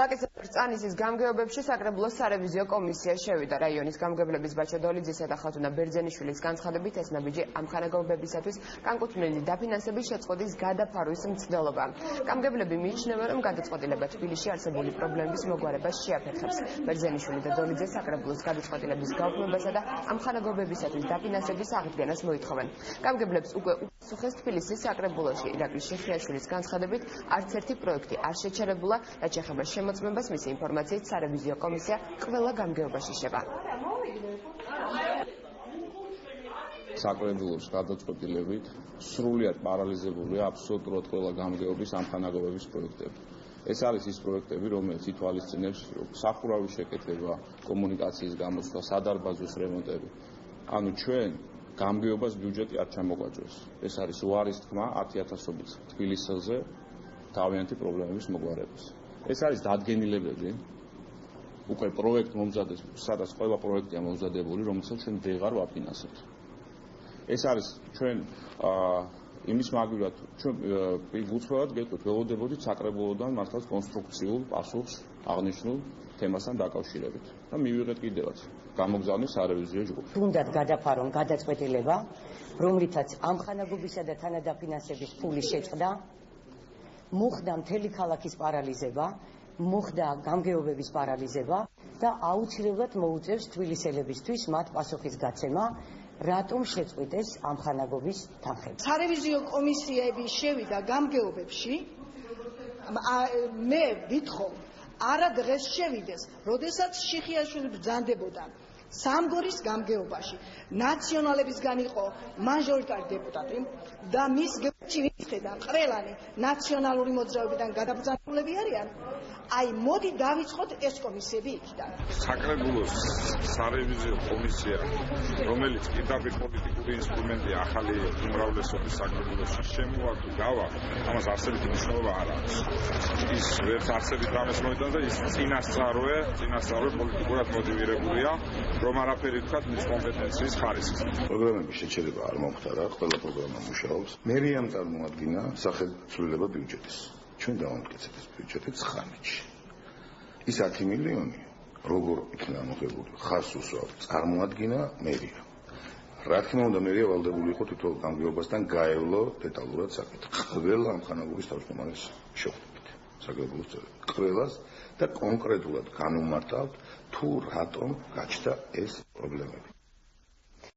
ვაკის რწანისის გამგეობებში საკრებულოს სარევიზიო კომისია შევიდა. რაიონის გამგებლების ბაჩა დოლიძისა და ხათუნა ბერძენიშვილის განცხადებით ეს ნაბიჯი ამხანაგობებისათვის განკუთვნილი დაფინანსების შეწყვეტის გადაფარვის მცდელობა. გამგებლები მიიჩნევენ, რომ გადაწყვეტილება თბილისში არსებული პრობლემების მოგვარებას შეაფერხებს. ბერძენიშვილი და დოლიძე საკრებულოს გადაწყვეტილების გაუქმებასა და ამხანაგობებისათვის დაფინანსების აღდგენას მოითხოვენ. გამგებლებს უკვე უპასუხეს თბილისის საკრებულოში. ირაკლი შეხიაშვილის განცხადებით არც ერთი პროექტი არ შეჩერებულა, რაც ეხება შემოწმებას, მისი ინფორმაციით სარევიზიო კომისია ყველა გამგეობაში შევა. საკრებულოს გადაწყვეტილებით სრულიად პარალიზებულია აბსოლუტურად ყველა გამგეობის ამხანაგობების პროექტები. ეს არის ის პროექტები, რომელიც ითვალისწინებს სახურავის შეკეთება, კომუნიკაციის გამოსვლა, სადარბაზოს რემონტები. ანუ ჩვენ გამგეობას ბიუჯეტი არ ჩამოგვაჭრეს. ეს არის უარის თქმა 10,000-ობით თბილისელზე თავიანთი პრობლემების მოგვარებას. ეს არის დადგენილებები უკვე პროექტ მომზადდეს, სადაც ყველა პროექტია მომზადებული, რომელსაც ჩვენ ვეღარ ვაფინანსებთ. ეს არის ჩვენ იმის მაგივრად ჩვენ უცხოად გეტყვით, ველოდებოდით საკრებულოდან მართლაც კონსტრუქციულ პასუხს აღნიშნულ თემასთან დაკავშირებით და მივიღეთ კიდევაც გამოგზავნეს სარევიზიო ჯგუფი. თუნდაც გადაფარონ გადაწყვეტილება, რომლითაც ამხანაგობისა და თანადაფინანსების ფულის შეჭდა, მოხდა მთელი ქალაქის პარალიზება, მოხდა გამგეობების პარალიზება და აუცილებლად მოუწევს თბილისელებისთვის მათ პასუხის გაცემა, რატომ შეწყვიტეს ამხანაგობის თანხები. სარევიზიო კომისიები შევიდა გამგეობებში. მე ვითხოვ, არა დღეს შევიდეს, როდესაც შიხიაშვილი ბრძანდებოდა სამგორის გამგეობაში. ნაციონალებისგან იყო მაჟორიტარი დეპუტატი და მის გერჩი ვიხედა ყველანი ნაციონალური მოძრაობიდან გადაბრძანებულები არიან. აი, მოდი დავიწყოთ ეს კომისიები იქიდან. საკრებულოს სარევიზიო კომისია, რომელიც პირდაპირ პოლიტიკური ინსტრუმენტია ახალი უმრავლესობის საკრებულოში შემოვა თუ გავა, ამას არსებითი მნიშვნელობა არ აქვს. ის ვერც არსებით რამეს მოიტანს და ის წინასწარვე პოლიტიკურად მოტივირებულია, რომ არაფერი ვთქვათ მის კომპეტენციის ხარისხს. პროგრამების შეჩერება არ მომხდარა, ყველა პროგრამა მუშაობს. მერიამ წარმოადგინა სახელმწიფო ბიუჯეტის. ჩვენ დავამტკიცეთ ეს ბიუჯეტი 9 წუთში. ის 10 მილიონი როგორ იქნა მოხებული, ხარს უსვამს, წარმოადგინა მერია. რა თქმა უნდა, მერია ვალდებული იყო თვითონ გამგეობასთან გაევლო დეტალურად საკითხი. ყველა ამხანაგობის თავმჯდომარეს შეხვდებით. საკრებულოს წევრებს ყველას და კონკრეტულად განუმარტავთ თუ რატომ გაჩნდა ეს პრობლემები.